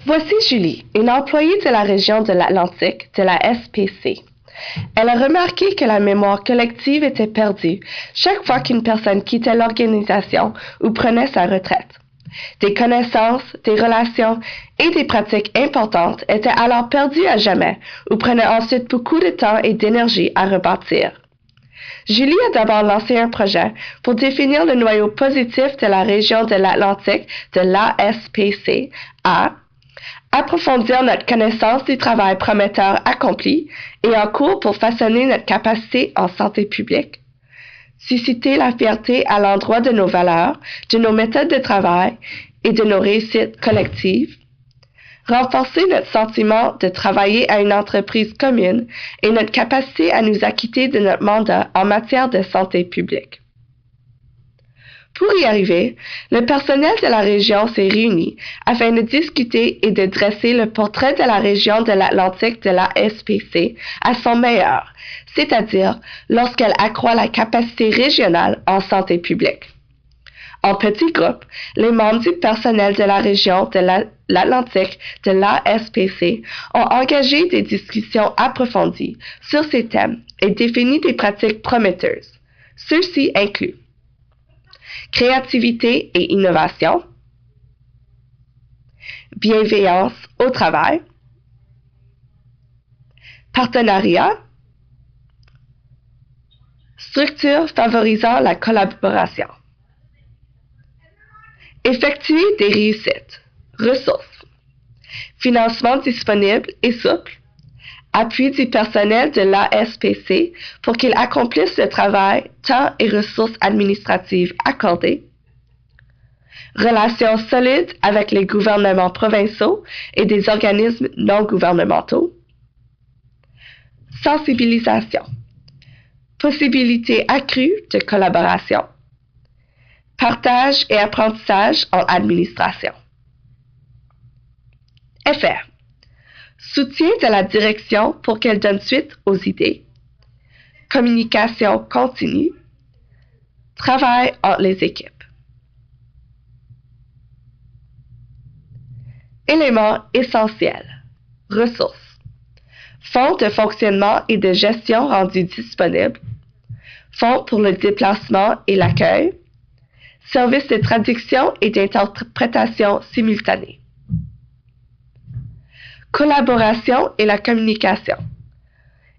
Voici Julie, une employée de la région de l'Atlantique de la SPC. Elle a remarqué que la mémoire collective était perdue chaque fois qu'une personne quittait l'organisation ou prenait sa retraite. Des connaissances, des relations et des pratiques importantes étaient alors perdues à jamais ou prenaient ensuite beaucoup de temps et d'énergie à rebâtir. Julie a d'abord lancé un projet pour définir le noyau positif de la région de l'Atlantique de l'ASPC à approfondir notre connaissance du travail prometteur accompli et en cours pour façonner notre capacité en santé publique, susciter la fierté à l'endroit de nos valeurs, de nos méthodes de travail et de nos réussites collectives, renforcer notre sentiment de travailler à une entreprise commune et notre capacité à nous acquitter de notre mandat en matière de santé publique. Pour y arriver, le personnel de la région s'est réuni afin de discuter et de dresser le portrait de la région de l'Atlantique de la SPC à son meilleur, c'est-à-dire lorsqu'elle accroît la capacité régionale en santé publique. En petits groupes, les membres du personnel de la région de l'Atlantique de l'ASPC ont engagé des discussions approfondies sur ces thèmes et défini des pratiques prometteuses. Ceux-ci incluent créativité et innovation, bienveillance au travail, partenariat, structure favorisant la collaboration. Effectuer des réussites, ressources, financement disponible et souple, appui du personnel de l'ASPC pour qu'il accomplisse le travail, temps et ressources administratives accordées, relations solides avec les gouvernements provinciaux et des organismes non gouvernementaux, sensibilisation, possibilité accrue de collaboration, partage et apprentissage en administration. Effet. Soutien de la direction pour qu'elle donne suite aux idées. Communication continue. Travail entre les équipes. Éléments essentiels. Ressources. Fonds de fonctionnement et de gestion rendus disponibles. Fonds pour le déplacement et l'accueil. Services de traduction et d'interprétation simultanée. Collaboration et la communication.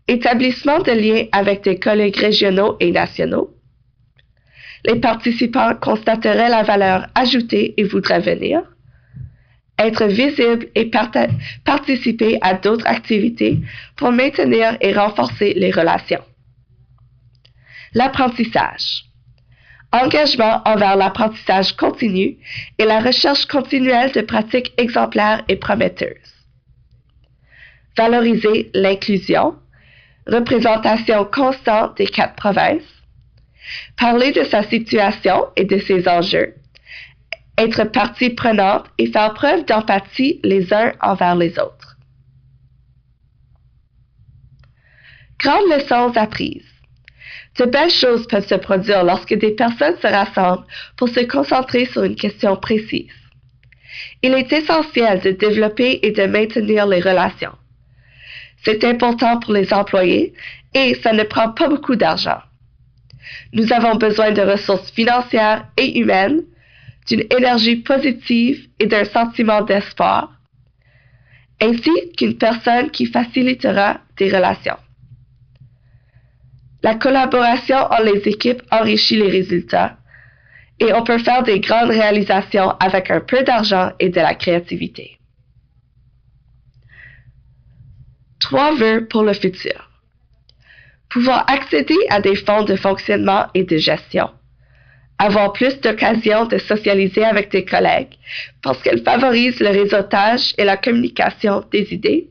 Établissement de liens avec des collègues régionaux et nationaux. Les participants constateraient la valeur ajoutée et voudraient venir. Être visible et participer à d'autres activités pour maintenir et renforcer les relations. L'apprentissage. Engagement envers l'apprentissage continu et la recherche continuelle de pratiques exemplaires et prometteuses. Valoriser l'inclusion, représentation constante des 4 provinces, parler de sa situation et de ses enjeux, être partie prenante et faire preuve d'empathie les uns envers les autres. Grandes leçons apprises. De belles choses peuvent se produire lorsque des personnes se rassemblent pour se concentrer sur une question précise. Il est essentiel de développer et de maintenir les relations. C'est important pour les employés et ça ne prend pas beaucoup d'argent. Nous avons besoin de ressources financières et humaines, d'une énergie positive et d'un sentiment d'espoir, ainsi qu'une personne qui facilitera des relations. La collaboration entre les équipes enrichit les résultats et on peut faire des grandes réalisations avec un peu d'argent et de la créativité. 3 vœux pour le futur. Pouvoir accéder à des fonds de fonctionnement et de gestion. Avoir plus d'occasions de socialiser avec des collègues parce qu'elles favorisent le réseautage et la communication des idées.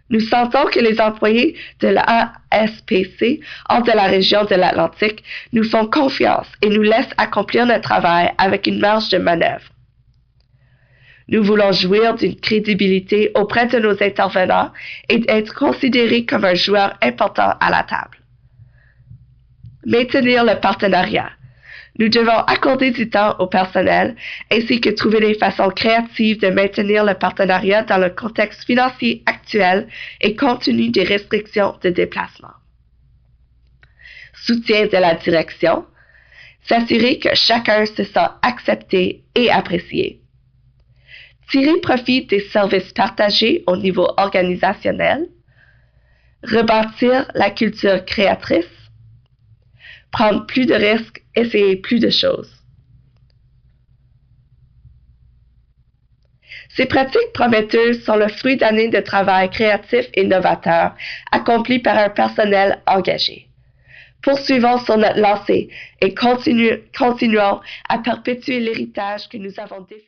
Nous sentons que les employés de l'ASPC hors de la région de l'Atlantique nous font confiance et nous laissent accomplir notre travail avec une marge de manœuvre. Nous voulons jouir d'une crédibilité auprès de nos intervenants et être considérés comme un joueur important à la table. Maintenir le partenariat. Nous devons accorder du temps au personnel ainsi que trouver des façons créatives de maintenir le partenariat dans le contexte financier actuel et compte tenu des restrictions de déplacement. Soutien de la direction. S'assurer que chacun se sent accepté et apprécié. Tirer profit des services partagés au niveau organisationnel. Rebâtir la culture créatrice. Prendre plus de risques, essayer plus de choses. Ces pratiques prometteuses sont le fruit d'années de travail créatif et novateur accompli par un personnel engagé. Poursuivons sur notre lancée et continuons à perpétuer l'héritage que nous avons défini.